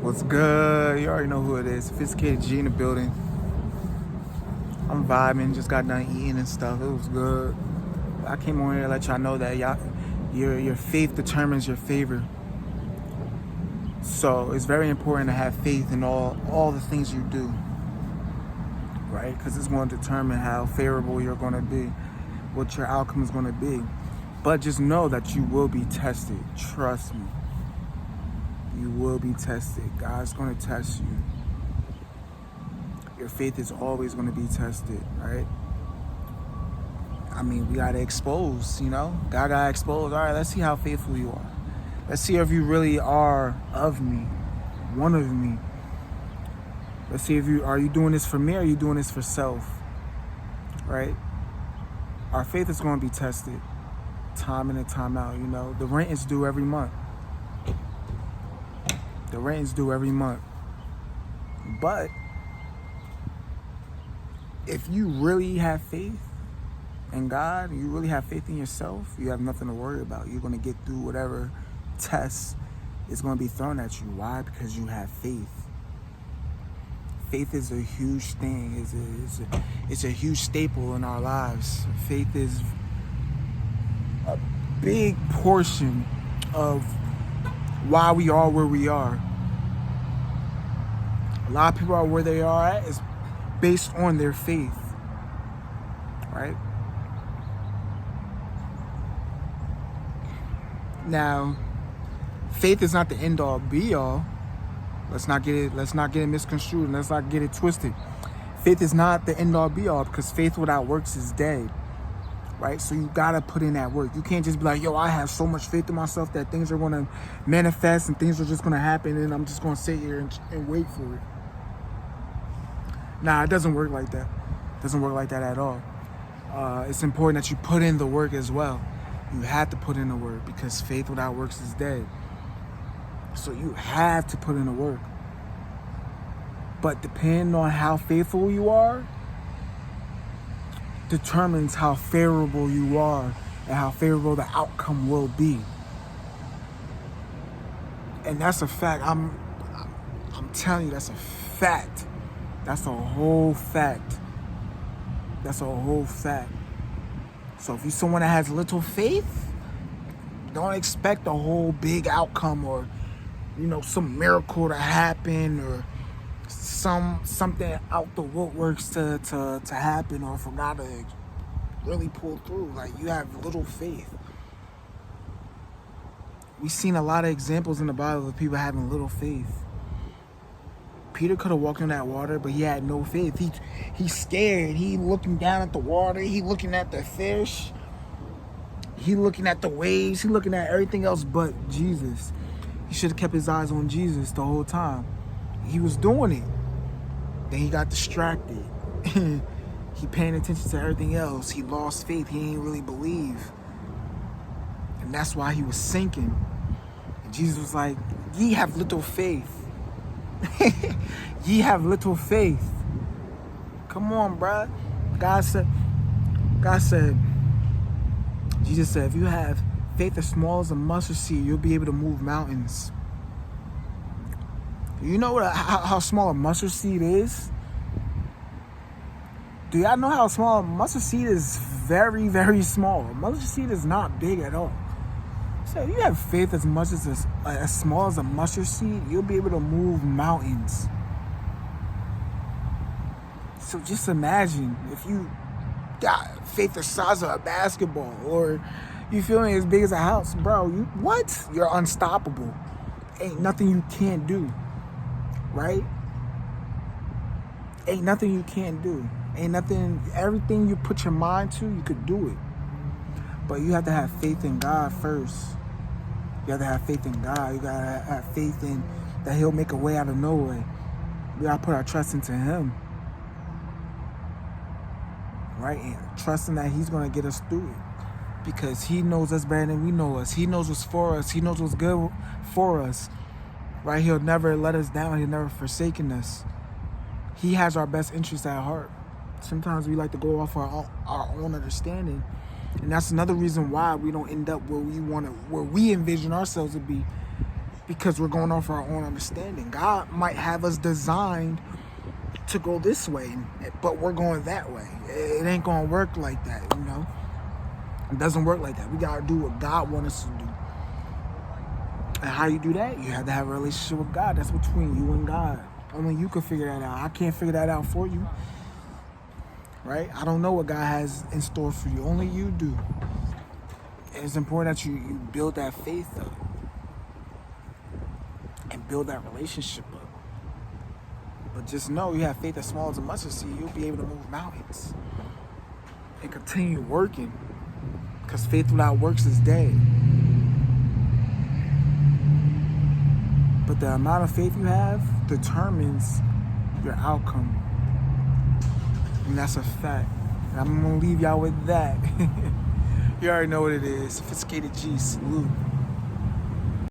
What's good? You already know who it is. Sophisticated G in the building. I'm vibing. Just got done eating and stuff. It was good. I came on here to let y'all know that your faith determines your favor. So it's very important to have faith in all the things you do, right? Because it's going to determine how favorable you're going to be, what your outcome is going to be. But just know that you will be tested. Trust me. You will be tested. God's going to test you. Your faith is always going to be tested, right? I mean, we got to expose, God got to expose. All right, let's see how faithful you are. Let's see if you really are of me, one of me. Let's see if are you doing this for me or are you doing this for self, right? Our faith is going to be tested time in and time out, The rent is due every month. The rent is due every month. But if you really have faith in God, you really have faith in yourself, you have nothing to worry about. You're going to get through whatever test is going to be thrown at you. Why? Because you have faith. Faith is a huge thing. It's a huge staple in our lives. Faith is a big portion of why we are where we are. A lot of people are where they are at is based on their faith, right? Now, faith is not the end all be all. Let's not get it misconstrued, and let's not get it twisted. Faith is not the end all be all, because faith without works is dead. Right? So you gotta put in that work. You can't just be like, I have so much faith in myself that things are gonna manifest and things are just gonna happen and I'm just gonna sit here and wait for it. Nah, it doesn't work like that. It doesn't work like that at all. It's important that you put in the work as well. You have to put in the work because faith without works is dead. So you have to put in the work. But depending on how faithful you are, determines how favorable you are and how favorable the outcome will be. And that's a fact. I'm telling you, that's a fact. That's a whole fact. That's a whole fact. So if you're someone that has little faith, don't expect a whole big outcome or, some miracle to happen or something out the woodworks to happen or for God to really pull through. Like, you have little faith. We've seen a lot of examples in the Bible of people having little faith. Peter could have walked on that water, but he had no faith. He's scared. He looking down at the water. He looking at the fish. He looking at the waves. He looking at everything else but Jesus. He should have kept his eyes on Jesus the whole time. He was doing it. Then he got distracted. He paying attention to everything else. He lost faith. He didn't really believe. And that's why he was sinking. And Jesus was like, ye have little faith. Ye have little faith. Come on, bruh. Jesus said, if you have faith as small as a mustard seed, you'll be able to move mountains. You know how small a mustard seed is? Do y'all know how small a mustard seed is? Very, very small. A mustard seed is not big at all. So if you have faith as small as a mustard seed, you'll be able to move mountains. So just imagine if you got faith the size of a basketball, or you feel me, as big as a house, bro. You're unstoppable. Ain't nothing you can't do, right? Ain't nothing you can't do. Ain't nothing. Everything you put your mind to, you could do it. But you have to have faith in God first. You have to have faith in God. You gotta have faith in that He'll make a way out of no way. We gotta put our trust into Him, right? And trusting that He's gonna get us through it, because He knows us better than we know us. He knows what's for us. He knows what's good for us, right? He'll never let us down. He'll never forsaken us. He has our best interests at heart. Sometimes we like to go off our own understanding. And that's another reason why we don't end up where we envision ourselves to be. because we're going off our own understanding. God might have us designed to go this way, but we're going that way. It ain't gonna work like that, you know. It doesn't work like that. We gotta do what God wants us to do. And how you do that? You have to have a relationship with God. That's between you and God. Only you can figure that out. I can't figure that out for you. Right? I don't know what God has in store for you. Only you do. And it's important that you build that faith up. And build that relationship up. But just know you have faith as small as a mustard seed, you'll be able to move mountains. And continue working. Because faith without works is dead. But the amount of faith you have determines your outcome. And that's a fact. And I'm going to leave y'all with that. You already know what it is. Sophisticated G, salute.